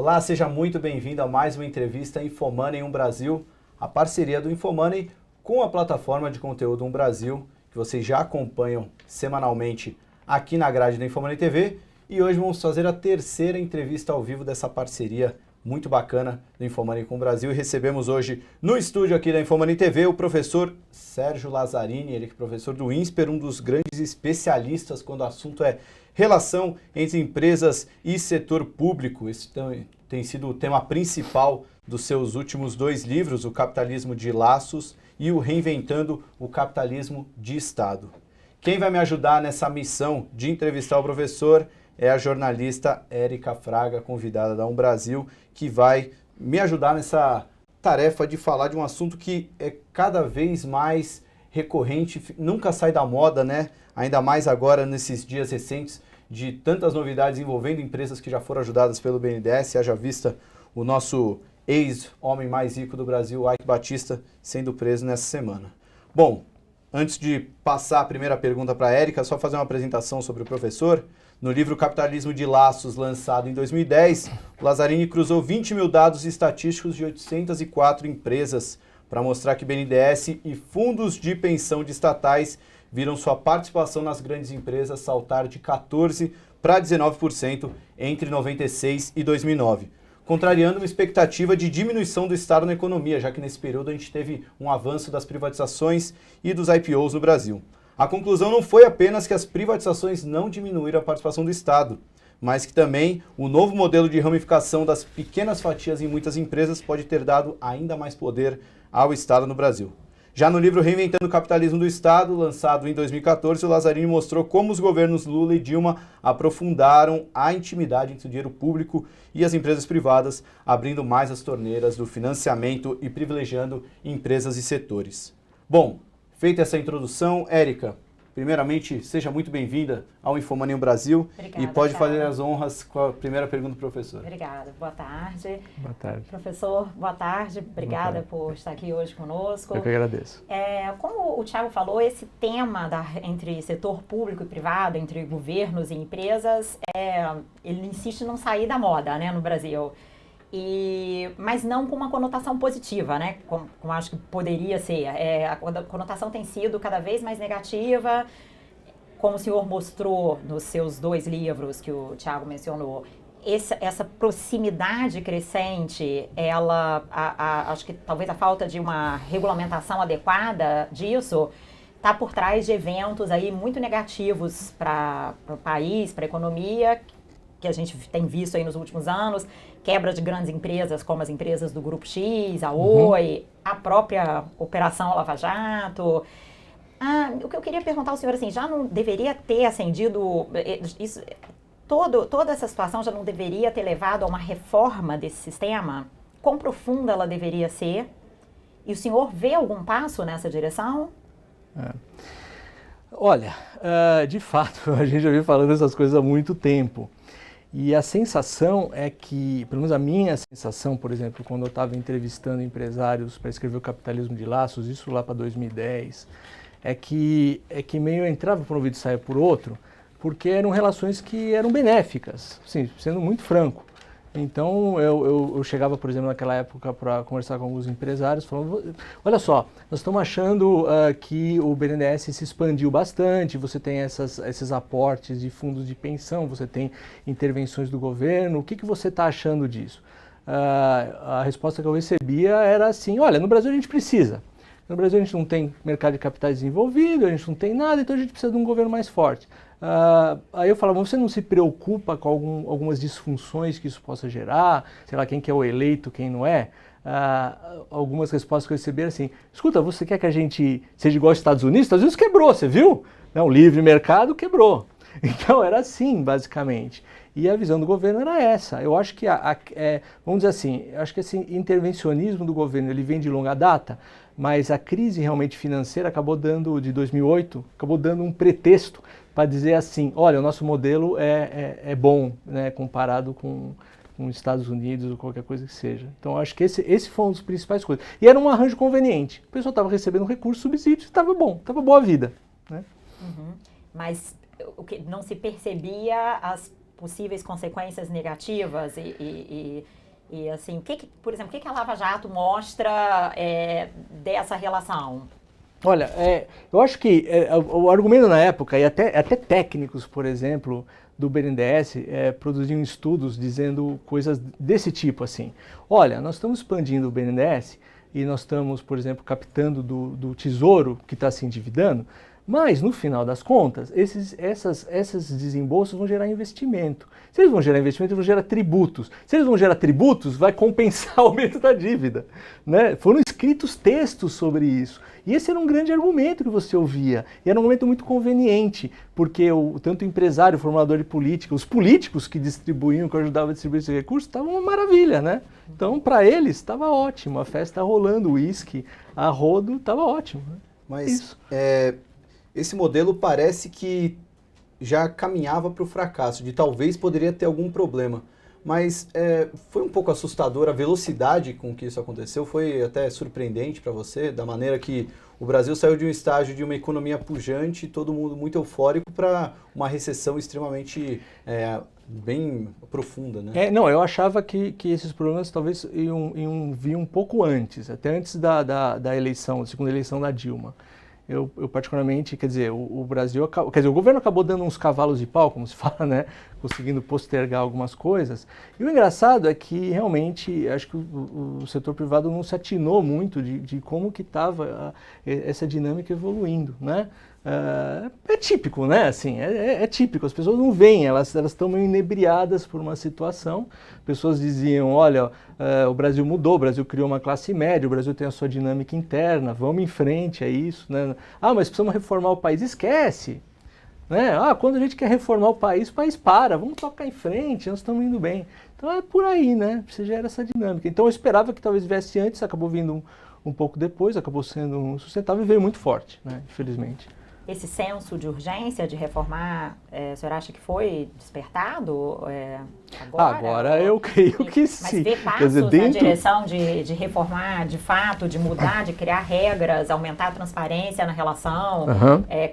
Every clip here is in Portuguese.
Olá, seja muito bem-vindo a mais uma entrevista Infomoney Brasil, a parceria do Infomoney com a plataforma de conteúdo Brasil, que vocês já acompanham semanalmente aqui na grade da Infomoney TV. E hoje vamos fazer a terceira entrevista ao vivo dessa parceria muito bacana do Infomoney com o Brasil. E recebemos hoje no estúdio aqui da Infomoney TV o professor Sérgio Lazzarini, ele que é professor do INSPER, um dos grandes especialistas quando o assunto é relação entre empresas e setor público. Esse tem sido o tema principal dos seus últimos 2 livros, O Capitalismo de Laços e o Reinventando o Capitalismo de Estado. Quem vai me ajudar nessa missão de entrevistar o professor é a jornalista Érica Fraga, convidada da Brasil, que vai me ajudar nessa tarefa de falar de um assunto que é cada vez mais recorrente, nunca sai da moda, né? Ainda mais agora nesses dias recentes de tantas novidades envolvendo empresas que já foram ajudadas pelo BNDES, haja vista o nosso ex-homem mais rico do Brasil, Eike Batista, sendo preso nessa semana. Bom, antes de passar a primeira pergunta para a Érica, só fazer uma apresentação sobre o professor. No livro Capitalismo de Laços, lançado em 2010, o Lazzarini cruzou 20 mil dados estatísticos de 804 empresas para mostrar que BNDES e fundos de pensão de estatais viram sua participação nas grandes empresas saltar de 14% para 19% entre 96 e 2009, contrariando uma expectativa de diminuição do Estado na economia, já que nesse período a gente teve um avanço das privatizações e dos IPOs no Brasil. A conclusão não foi apenas que as privatizações não diminuíram a participação do Estado, mas que também o novo modelo de ramificação das pequenas fatias em muitas empresas pode ter dado ainda mais poder ao Estado no Brasil. Já no livro Reinventando o Capitalismo do Estado, lançado em 2014, o Lazzarini mostrou como os governos Lula e Dilma aprofundaram a intimidade entre o dinheiro público e as empresas privadas, abrindo mais as torneiras do financiamento e privilegiando empresas e setores. Bom, feita essa introdução, Érica, primeiramente, seja muito bem-vinda ao Infomoney Brasil. Obrigada, e pode fazer as honras com a primeira pergunta do professor. Obrigada. Boa tarde. Boa tarde. Professor, boa tarde. Obrigada por estar aqui hoje conosco. Eu que agradeço. Como o Thiago falou, esse tema entre setor público e privado, entre governos e empresas, ele insiste em não sair da moda, né, no Brasil. Mas não com uma conotação positiva, né? Como acho que poderia ser. A conotação tem sido cada vez mais negativa, como o senhor mostrou nos seus 2 livros que o Thiago mencionou. Essa proximidade crescente, acho que talvez a falta de uma regulamentação adequada disso está por trás de eventos aí muito negativos para o país, para a economia, que a gente tem visto aí nos últimos anos, quebra de grandes empresas como as empresas do Grupo X, a Oi, a própria Operação Lava Jato. O que eu queria perguntar ao senhor, assim, já não deveria ter acendido, toda essa situação já não deveria ter levado a uma reforma desse sistema? Quão profunda ela deveria ser? E o senhor vê algum passo nessa direção? Olha, de fato, a gente já vem falando essas coisas há muito tempo. E a sensação é que, pelo menos a minha sensação, por exemplo, quando eu estava entrevistando empresários para escrever O Capitalismo de Laços, isso lá para 2010, é que meio entrava por um ouvido e saia por outro, porque eram relações que eram benéficas, assim, sendo muito franco. Então, eu chegava, por exemplo, naquela época para conversar com alguns empresários, falando, olha só, nós estamos achando que o BNDES se expandiu bastante, você tem esses aportes de fundos de pensão, você tem intervenções do governo, o que você está achando disso? A resposta que eu recebia era assim, olha, no Brasil a gente precisa. No Brasil a gente não tem mercado de capitais desenvolvido, a gente não tem nada, então a gente precisa de um governo mais forte. Aí eu falava, você não se preocupa com algumas disfunções que isso possa gerar? Sei lá, quem que é o eleito, quem não é? Algumas respostas que eu recebi eram assim, escuta, você quer que a gente seja igual aos Estados Unidos? Estados Unidos quebrou, você viu? Não, o livre mercado quebrou. Então era assim, basicamente. E a visão do governo era essa. Eu acho que, vamos dizer assim, eu acho que esse intervencionismo do governo ele vem de longa data, mas a crise realmente financeira de 2008, acabou dando um pretexto para dizer assim, olha, o nosso modelo é bom, né, comparado com os Estados Unidos ou qualquer coisa que seja. Então, acho que esse foi um dos principais coisas. E era um arranjo conveniente. O pessoal estava recebendo recursos, subsídios, estava bom, estava boa a vida. Né? Mas o que não se percebia possíveis consequências negativas e assim, por exemplo, o que a Lava Jato mostra dessa relação? Olha, eu acho que o argumento na época, e até técnicos, por exemplo, do BNDES, produziam estudos dizendo coisas desse tipo, assim. Olha, nós estamos expandindo o BNDES e nós estamos, por exemplo, captando do Tesouro que está se endividando, mas, no final das contas, esses desembolsos vão gerar investimento. Se eles vão gerar investimento, eles vão gerar tributos. Se eles vão gerar tributos, vai compensar o aumento da dívida. Né? Foram escritos textos sobre isso. E esse era um grande argumento que você ouvia. E era um argumento muito conveniente, porque tanto o empresário, o formulador de política, os políticos que distribuíam, que ajudavam a distribuir esses recursos, estavam uma maravilha, né? Então, para eles, estava ótimo. A festa rolando, o uísque a rodo, estava ótimo. Né? Mas esse modelo parece que já caminhava para o fracasso, de talvez poderia ter algum problema. Mas foi um pouco assustador a velocidade com que isso aconteceu, foi até surpreendente para você, da maneira que o Brasil saiu de um estágio de uma economia pujante, todo mundo muito eufórico, para uma recessão extremamente bem profunda, né? Não, eu achava que esses problemas talvez iam vir um pouco antes, até antes da eleição, da segunda eleição da Dilma. Eu particularmente, quer dizer, o Brasil, o governo acabou dando uns cavalos de pau, como se fala, né? Conseguindo postergar algumas coisas. E o engraçado é que realmente, acho que o setor privado não se atinou muito de como que estava essa dinâmica evoluindo, né? É típico, né? Assim, é típico. As pessoas não veem, elas estão meio inebriadas por uma situação. Pessoas diziam, olha, o Brasil mudou, o Brasil criou uma classe média, o Brasil tem a sua dinâmica interna, vamos em frente, é isso, né? Ah, mas precisamos reformar o país. Esquece! Né? Ah, quando a gente quer reformar o país para, vamos tocar em frente, nós estamos indo bem. Então é por aí, né? Você gera essa dinâmica. Então eu esperava que talvez viesse antes, acabou vindo um pouco depois, acabou sendo sustentável e veio muito forte, né? Infelizmente. Esse senso de urgência de reformar, o senhor acha que foi despertado agora? Agora eu creio que sim. Mas vê passos na direção de reformar, de fato, de mudar, de criar regras, aumentar a transparência na relação,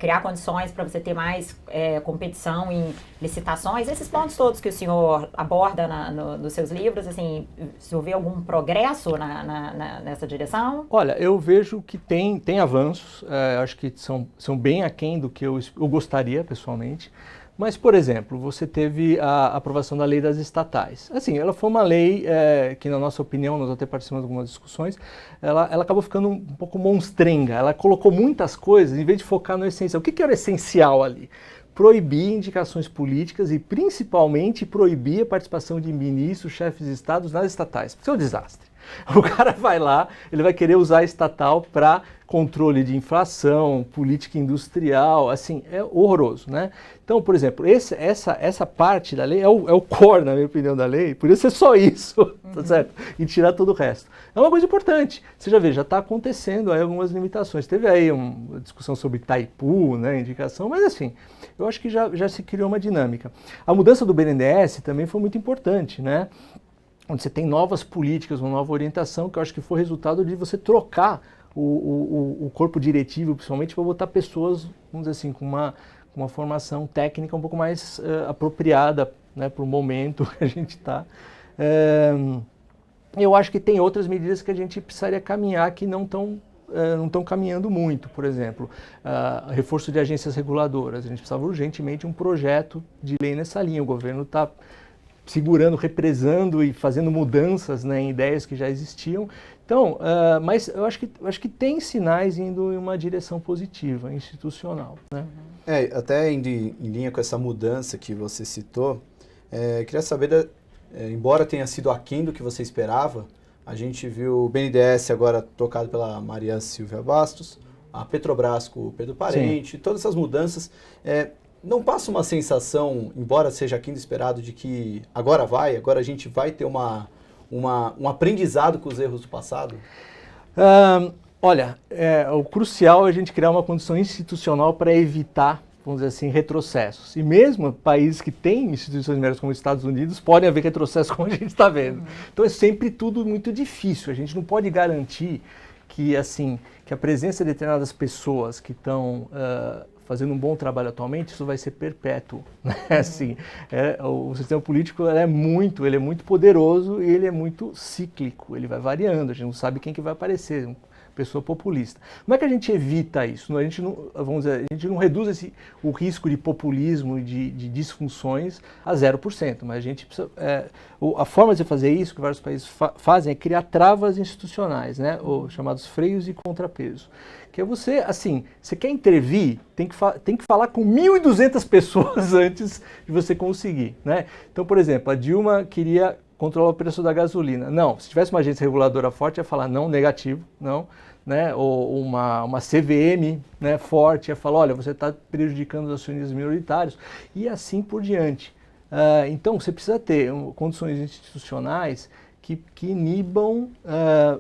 criar condições para você ter mais competição em licitações, esses pontos todos que o senhor aborda nos seus livros, assim, o senhor vê algum progresso nessa direção? Olha, eu vejo que tem avanços, acho que são bem aquém do que eu gostaria, pessoalmente. Mas, por exemplo, você teve a aprovação da lei das estatais. Assim, ela foi uma lei que, na nossa opinião, nós até participamos de algumas discussões, ela acabou ficando um pouco monstrenga. Ela colocou muitas coisas, em vez de focar no essencial. O que era essencial ali? Proibir indicações políticas e, principalmente, proibir a participação de ministros, chefes de estados nas estatais. Isso é um desastre. O cara vai lá, ele vai querer usar a estatal para controle de inflação, política industrial, assim, é horroroso, né? Então, por exemplo, essa parte da lei é o core, na minha opinião, da lei, podia ser só isso, tá certo? E tirar todo o resto. É uma coisa importante. Você já vê, já está acontecendo aí algumas limitações. Teve aí uma discussão sobre Itaipu, né, indicação, mas assim, eu acho que já se criou uma dinâmica. A mudança do BNDES também foi muito importante, né? Onde você tem novas políticas, uma nova orientação, que eu acho que foi resultado de você trocar o corpo diretivo, principalmente, para botar pessoas, vamos dizer assim, com uma formação técnica um pouco mais apropriada, né, para o momento que a gente está. Eu acho que tem outras medidas que a gente precisaria caminhar que não estão caminhando muito. Por exemplo, reforço de agências reguladoras. A gente precisava urgentemente de um projeto de lei nessa linha. O governo está segurando, represando e fazendo mudanças, né, em ideias que já existiam. Então, mas eu acho que tem sinais indo em uma direção positiva, institucional, né? Até indo em linha com essa mudança que você citou, queria saber, embora tenha sido aquém do que você esperava, a gente viu o BNDES agora tocado pela Maria Silvia Bastos, a Petrobras com o Pedro Parente, todas essas mudanças. Não passa uma sensação, embora seja aquém do esperado, de que agora a gente vai ter um aprendizado com os erros do passado? Olha, o crucial é a gente criar uma condição institucional para evitar, vamos dizer assim, retrocessos. E mesmo países que têm instituições médias como os Estados Unidos podem haver retrocessos como a gente está vendo. Então é sempre tudo muito difícil. A gente não pode garantir que a presença de determinadas pessoas que estão fazendo um bom trabalho atualmente, isso vai ser perpétuo, né? Assim, o sistema político ele é muito poderoso e ele é muito cíclico, ele vai variando, a gente não sabe quem que vai aparecer, pessoa populista. Como é que a gente evita isso? A gente não, vamos dizer, a gente não reduz o risco de populismo e de disfunções a 0%, mas a gente precisa, a forma de fazer isso, que vários países fazem, é criar travas institucionais, né? Ou chamados freios e contrapesos. Que é você, assim, você quer intervir, tem que falar com 1.200 pessoas antes de você conseguir, né? Então, por exemplo, a Dilma queria controlar o preço da gasolina. Não, se tivesse uma agência reguladora forte, ia falar não, negativo, não, né? Ou uma CVM, né, forte, ia falar, olha, você está prejudicando os acionistas minoritários, e assim por diante. Então, você precisa ter condições institucionais que inibam,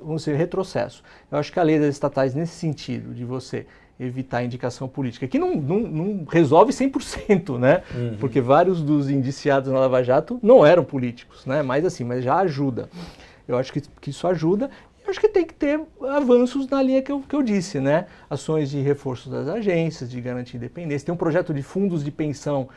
vamos dizer, retrocesso. Eu acho que a lei das estatais, nesse sentido, de você evitar a indicação política, que não resolve 100%, né? Uhum. Porque vários dos indiciados na Lava Jato não eram políticos, né? Mas já ajuda. Eu acho que isso ajuda. Eu acho que tem que ter avanços na linha que eu disse, né? Ações de reforço das agências, de garantir independência. Tem um projeto de fundos de pensão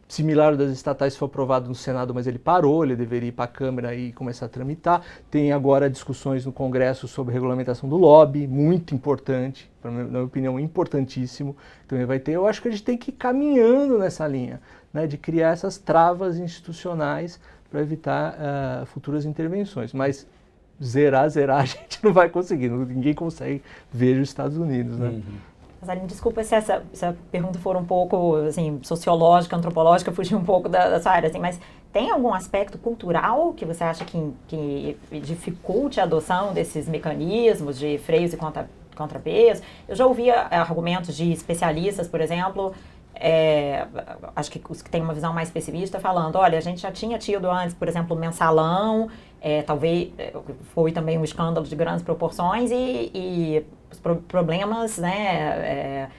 similar ao das estatais, foi aprovado no Senado, mas ele parou, ele deveria ir para a Câmara e começar a tramitar. Tem agora discussões no Congresso sobre regulamentação do lobby, muito importante, na minha opinião, importantíssimo. Então vai ter, eu acho que a gente tem que ir caminhando nessa linha, né, de criar essas travas institucionais para evitar futuras intervenções. Mas zerar a gente não vai conseguir, ninguém consegue ver os Estados Unidos, né? Uhum. Aline, desculpa se essa pergunta for um pouco assim, sociológica, antropológica, fugir um pouco da sua área, assim, mas tem algum aspecto cultural que você acha que dificulte a adoção desses mecanismos de freios e contrapesos? Eu já ouvi argumentos de especialistas, por exemplo, acho que os que têm uma visão mais pessimista, falando, olha, a gente já tinha tido antes, por exemplo, o mensalão, talvez foi também um escândalo de grandes proporções e os problemas, né,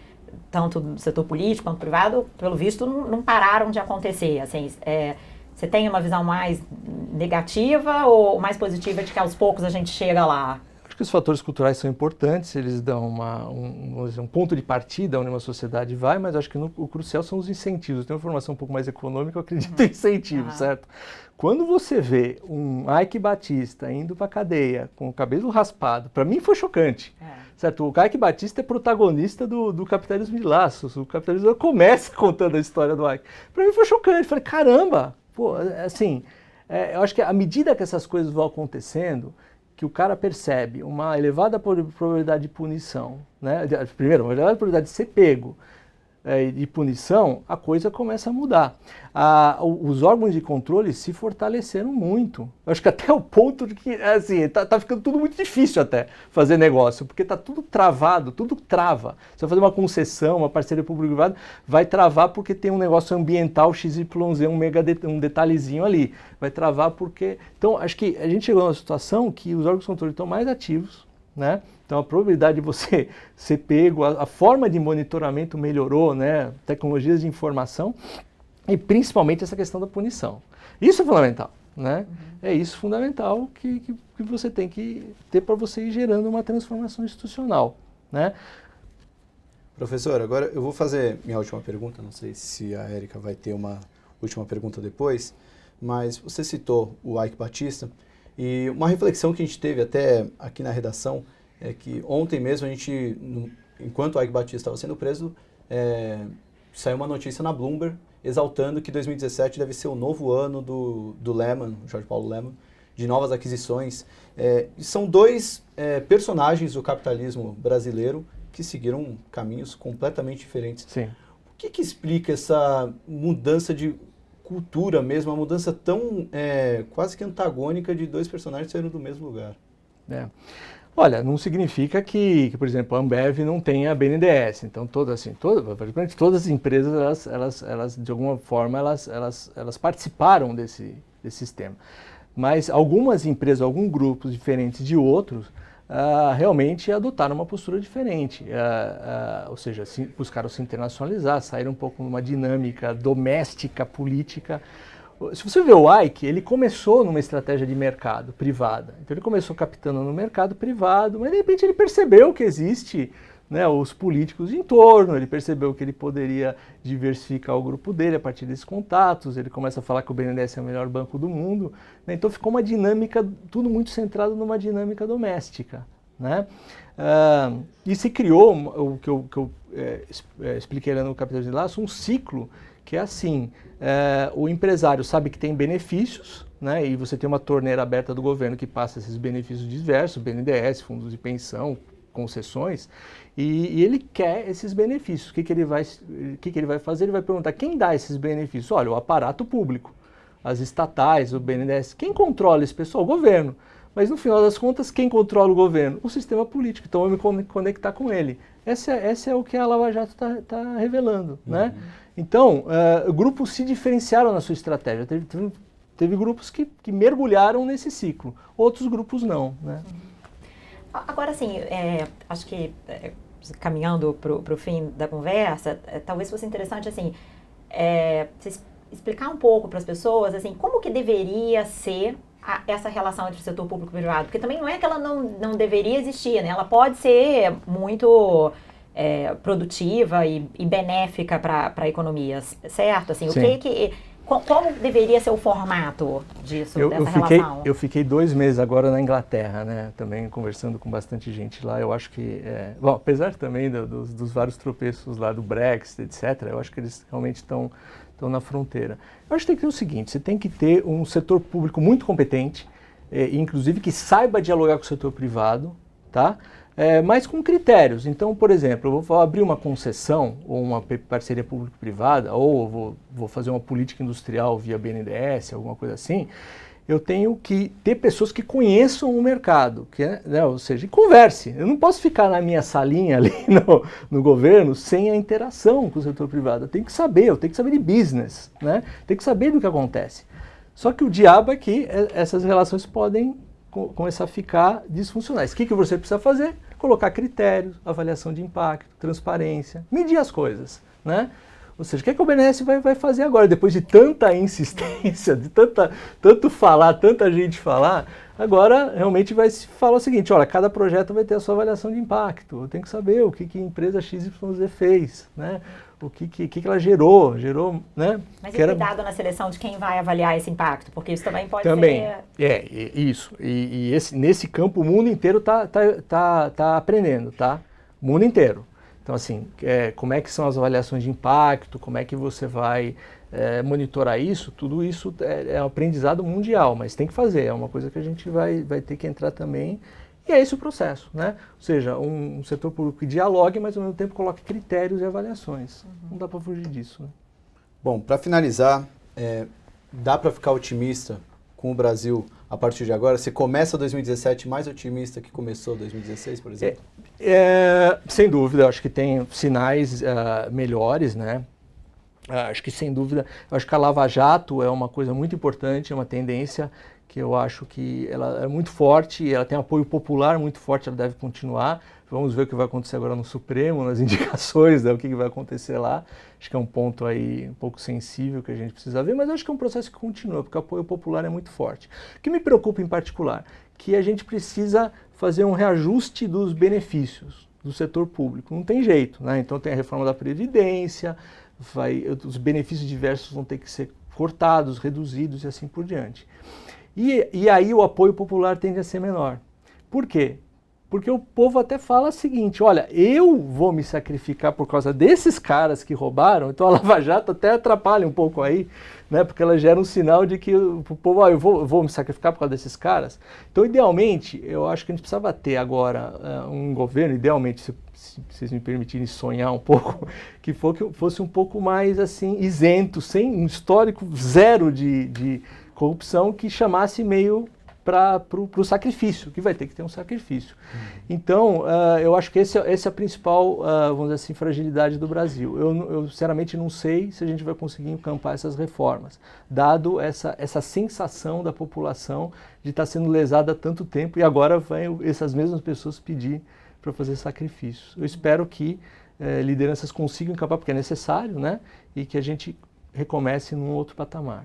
tanto do setor político quanto privado, pelo visto, não pararam de acontecer. Assim, você tem uma visão mais negativa ou mais positiva de que aos poucos a gente chega lá? Acho que os fatores culturais são importantes, eles dão um ponto de partida onde uma sociedade vai, mas acho que o crucial são os incentivos. Eu tenho uma formação um pouco mais econômica, eu acredito em incentivos, certo? Quando você vê um Ike Batista indo para a cadeia com o cabelo raspado, para mim foi chocante, certo? O Ike Batista é protagonista do Capitalismo de Laços, o Capitalismo começa contando a história do Ike. Para mim foi chocante, falei, caramba, pô, assim, eu acho que à medida que essas coisas vão acontecendo, que o cara percebe uma elevada probabilidade de punição, né? Primeiro, uma elevada probabilidade de ser pego, de punição, a coisa começa a mudar. Os órgãos de controle se fortaleceram muito. Eu acho que até o ponto de que, assim, tá ficando tudo muito difícil até fazer negócio, porque tá tudo travado, tudo trava. Se você fazer uma concessão, uma parceria público-privada, vai travar porque tem um negócio ambiental XYZ, um detalhezinho ali. Vai travar porque... Então, acho que a gente chegou numa situação que os órgãos de controle estão mais ativos, né? Então, a probabilidade de você ser pego, a forma de monitoramento melhorou, né? Tecnologias de informação e principalmente essa questão da punição. Isso é fundamental, né? É isso fundamental que você tem que ter para você ir gerando uma transformação institucional, né? Professor, agora eu vou fazer minha última pergunta, não sei se a Érica vai ter uma última pergunta depois, mas você citou o Ike Batista e uma reflexão que a gente teve até aqui na redação é que ontem mesmo a gente, enquanto o Ike Batista estava sendo preso, saiu uma notícia na Bloomberg exaltando que 2017 deve ser o novo ano do Lehman, Jorge Paulo Lehman, de novas aquisições. São dois personagens do capitalismo brasileiro que seguiram caminhos completamente diferentes. Sim. O que explica essa mudança de cultura mesmo, uma mudança tão quase que antagônica de dois personagens saindo do mesmo lugar? Olha, não significa que, por exemplo, a Ambev não tenha BNDES. Então, praticamente todas as empresas, elas de alguma forma, elas participaram desse sistema. Mas algumas empresas, alguns grupos diferentes de outros, realmente adotaram uma postura diferente. Ou seja, buscaram se internacionalizar, saíram um pouco numa dinâmica doméstica, política. Se você vê o Ike, ele começou numa estratégia de mercado privada. Então ele começou captando no mercado privado, mas de repente ele percebeu que existe né, os políticos em torno, ele percebeu que ele poderia diversificar o grupo dele a partir desses contatos, ele começa a falar que o BNDES é o melhor banco do mundo, né, então ficou uma dinâmica, tudo muito centrado numa dinâmica doméstica, né? E se criou o que eu expliquei lá no Capitalismo de Laço, um ciclo que é assim, o empresário sabe que tem benefícios, né, e você tem uma torneira aberta do governo que passa esses benefícios diversos, BNDES, fundos de pensão, concessões, e ele quer esses benefícios. O que ele vai fazer? Ele vai perguntar quem dá esses benefícios. Olha, o aparato público, as estatais, o BNDES. Quem controla esse pessoal? O governo. Mas no final das contas, quem controla o governo? O sistema político. Então eu me conectar com ele. Esse é o que a Lava Jato está revelando, né? Então, grupos se diferenciaram na sua estratégia. Teve grupos que mergulharam nesse ciclo, outros grupos não, né? Agora, assim, acho que caminhando para o fim da conversa, talvez fosse interessante, assim, você explicar um pouco para as pessoas, assim, como que deveria ser essa relação entre o setor público e privado, porque também não é que ela não deveria existir, né? Ela pode ser muito produtiva e benéfica para a economia, certo? Assim, como deveria ser o formato disso, dessa relação? Eu fiquei 2 meses agora na Inglaterra, né? Também conversando com bastante gente lá. Eu acho que, bom, apesar também dos vários tropeços lá do Brexit, etc., eu acho que eles realmente estão na fronteira. Eu acho que tem que ter o seguinte, você tem que ter um setor público muito competente, inclusive que saiba dialogar com o setor privado, tá? Mas com critérios. Então, por exemplo, eu vou abrir uma concessão ou uma parceria público-privada, ou vou fazer uma política industrial via BNDES, alguma coisa assim, eu tenho que ter pessoas que conheçam o mercado, né, ou seja, converse. Eu não posso ficar na minha salinha ali no governo sem a interação com o setor privado. Eu tenho que saber de business, né? Tenho que saber do que acontece. Só que o diabo é que essas relações podem começar a ficar disfuncionais. O que você precisa fazer? Colocar critérios, avaliação de impacto, transparência, medir as coisas, né? Ou seja, o que o BNDES vai fazer agora? Depois de tanta insistência, de tanto falar, tanta gente falar, agora realmente vai se falar o seguinte, olha, cada projeto vai ter a sua avaliação de impacto, eu tenho que saber o que a empresa XYZ fez, né? O que ela gerou, né? Mas cuidado na seleção de quem vai avaliar esse impacto, porque isso também pode ser... Isso. E nesse campo o mundo inteiro tá aprendendo, tá? O mundo inteiro. Então, assim, como é que são as avaliações de impacto, como é que você vai monitorar isso, tudo isso é um aprendizado mundial, mas tem que fazer, é uma coisa que a gente vai ter que entrar também. E é esse o processo, né? Ou seja, um setor público que dialogue, mas ao mesmo tempo coloque critérios e avaliações. Não dá para fugir disso, né? Bom, para finalizar, dá para ficar otimista com o Brasil a partir de agora? Você começa 2017 mais otimista que começou 2016, por exemplo? Sem dúvida, acho que tem sinais melhores, né? Acho que sem dúvida, acho que a Lava Jato é uma coisa muito importante, é uma tendência que eu acho que ela é muito forte, ela tem apoio popular muito forte, ela deve continuar. Vamos ver o que vai acontecer agora no Supremo, nas indicações, né, o que vai acontecer lá. Acho que é um ponto aí um pouco sensível que a gente precisa ver, mas acho que é um processo que continua, porque o apoio popular é muito forte. O que me preocupa em particular, que a gente precisa fazer um reajuste dos benefícios do setor público. Não tem jeito, né? Então tem a reforma da Previdência, os benefícios diversos vão ter que ser cortados, reduzidos e assim por diante. E aí o apoio popular tende a ser menor. Por quê? Porque o povo até fala o seguinte, olha, eu vou me sacrificar por causa desses caras que roubaram, então a Lava Jato até atrapalha um pouco aí, né? Porque ela gera um sinal de que o povo, eu vou me sacrificar por causa desses caras. Então, idealmente, eu acho que a gente precisava ter agora um governo, idealmente, se vocês me permitirem sonhar um pouco, que fosse um pouco mais assim, isento, sem um histórico zero de corrupção, que chamasse meio para o sacrifício, que vai ter que ter um sacrifício. Então, eu acho que essa é a principal, vamos dizer assim, fragilidade do Brasil. Eu sinceramente não sei se a gente vai conseguir encampar essas reformas, dado essa sensação da população de estar sendo lesada há tanto tempo e agora vão essas mesmas pessoas pedir para fazer sacrifícios. Eu espero que lideranças consigam encampar, porque é necessário, né? E que a gente recomece num outro patamar.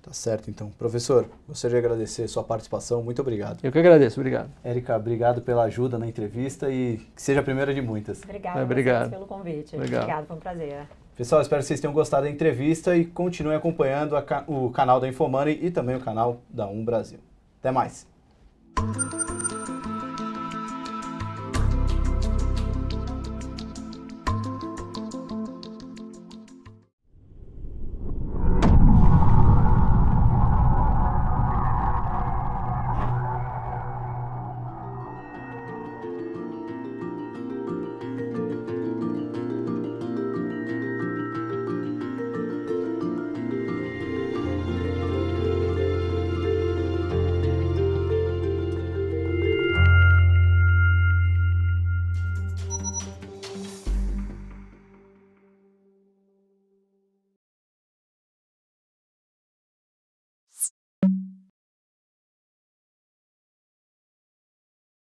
Tá certo, então. Professor, gostaria de agradecer a sua participação. Muito obrigado. Eu que agradeço, obrigado. Érica, obrigado pela ajuda na entrevista e que seja a primeira de muitas. Obrigada Obrigado. a vocês pelo convite. Legal. Obrigada, foi um prazer. Pessoal, espero que vocês tenham gostado da entrevista e continuem acompanhando o canal da Infomoney e também o canal da Brasil. Até mais!